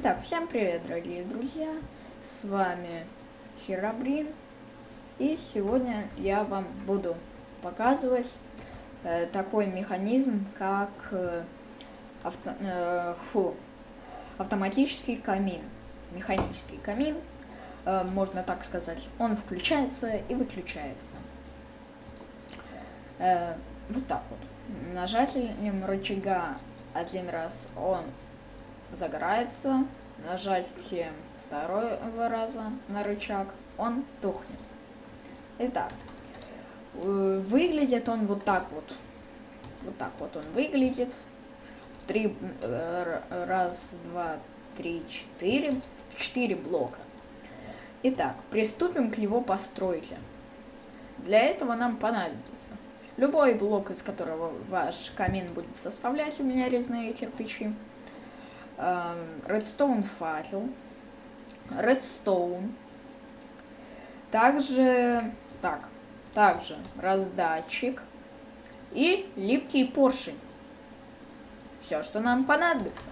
Итак, всем привет, дорогие друзья, с вами Херобрин, и сегодня я вам буду показывать такой механизм, как автоматический камин, механический камин, можно так сказать, он включается и выключается. Вот так вот, нажатием рычага один раз он загорается, нажатием второго раза на рычаг он тухнет. Итак, выглядит он вот так вот. Вот так вот он выглядит. Раз, два, три, четыре. 4 блока. Итак, приступим к его постройке. Для этого нам понадобится любой блок, из которого ваш камин будет составлять. У меня резные кирпичи. Redstone факел, redstone, также раздатчик и липкий поршень. Все, что нам понадобится.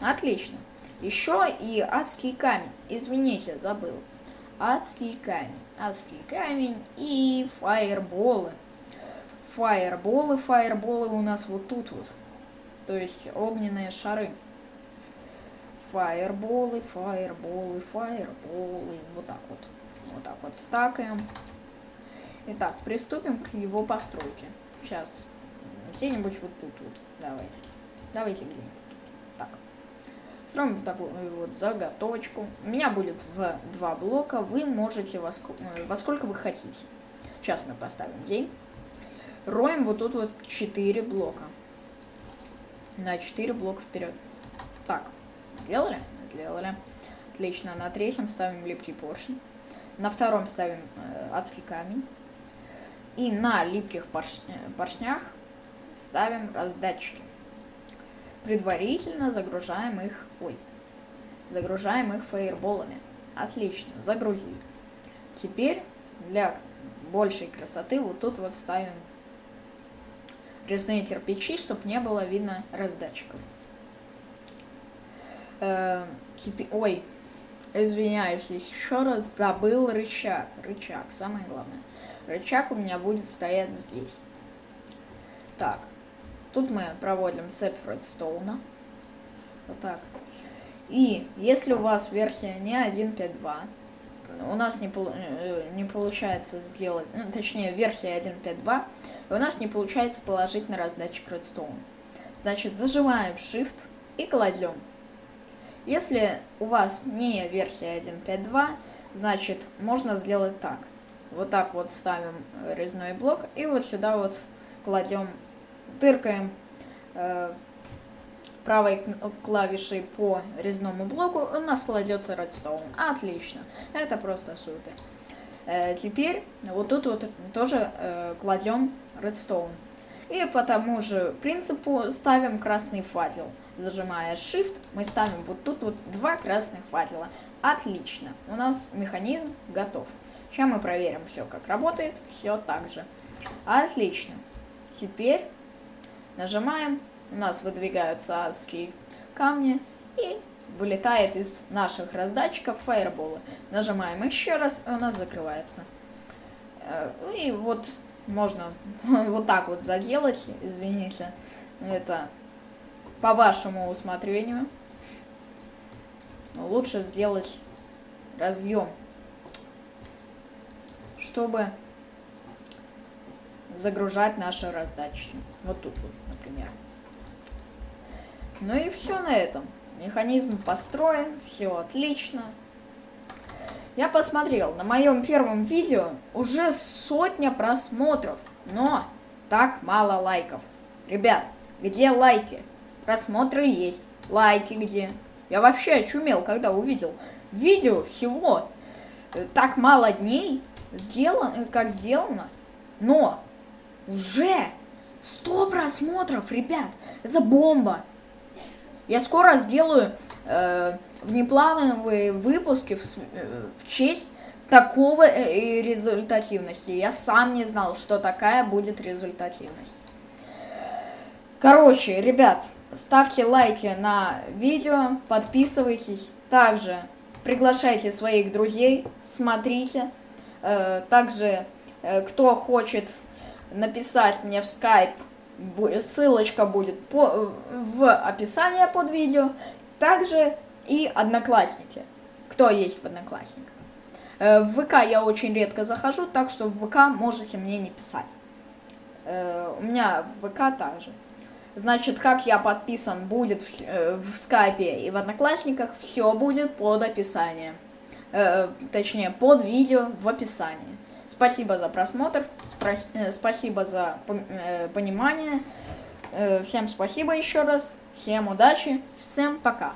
Отлично. Еще и адский камень. Извините, забыл. Адский камень и фаерболы. Фаерболы у нас вот тут вот. То есть огненные шары. Фаерболы. Вот так вот стакаем. Итак, приступим к его постройке. Сейчас где-нибудь вот тут вот. Давайте где-нибудь тут. Так. Строим вот такую вот заготовочку. У меня будет в 2 блока. Вы можете во сколько вы хотите. Сейчас мы поставим день. Роем вот тут вот 4 блока. На 4 блока вперед. Так. Сделали? Сделали. Отлично. На 3-м ставим липкий поршень. На 2-м ставим адский камень. И на липких поршнях ставим раздатчики. Предварительно загружаем их фаерболами. Отлично. Загрузили. Теперь для большей красоты вот тут вот ставим резные кирпичи, чтобы не было видно раздатчиков. Ой, извиняюсь, еще раз забыл рычаг. Самое главное. Рычаг у меня будет стоять здесь. Так, тут мы проводим цепь редстоуна. Вот так. И если у вас версия не 1.5.2, у нас не получается сделать, точнее версия 1.5.2, и у нас не получается положить на раздатчик редстоун. Значит, зажимаем Shift и кладем. Если у вас не версия 1.5.2, значит, можно сделать так. Вот так вот ставим резной блок и вот сюда вот кладем, тыркаем правой клавишей по резному блоку, у нас кладется редстоун. Отлично. Это просто супер. Теперь вот тут вот тоже кладем редстоун. И по тому же принципу ставим красный факел. Зажимая Shift, мы ставим вот тут вот 2 красных факела. Отлично. У нас механизм готов. Сейчас мы проверим все, как работает. Все так же. Отлично. Теперь нажимаем. У нас выдвигаются адские камни. И вылетает из наших раздатчиков фаерболы. Нажимаем еще раз, и у нас закрывается. И вот можно вот так вот заделать. Извините. Это по вашему усмотрению. Но лучше сделать разъем, чтобы загружать наши раздатчики. Вот тут вот, например. Ну и все на этом. Механизм построен, все отлично. Я посмотрел, на моем первом видео уже 100 просмотров, но так мало лайков. Ребят, где лайки? Просмотры есть, лайки где? Я вообще очумел, когда увидел видео всего так мало дней, как сделано, но уже 100 просмотров, ребят, это бомба. Я скоро сделаю внеплановые выпуски в честь такого результативности. Я сам не знал, что такая будет результативность. Короче, ребят, ставьте лайки на видео, подписывайтесь. Также приглашайте своих друзей, смотрите. Также, кто хочет написать мне в Skype, ссылочка будет в описании под видео. Также и Одноклассники. Кто есть в Одноклассниках. В ВК я очень редко захожу, так что в ВК можете мне не писать. У меня в ВК также. Значит, как я подписан будет в Скайпе и в Одноклассниках, все будет под описанием. Точнее, под видео в описании. Спасибо за просмотр, спасибо за понимание. Всем спасибо еще раз, всем удачи, всем пока.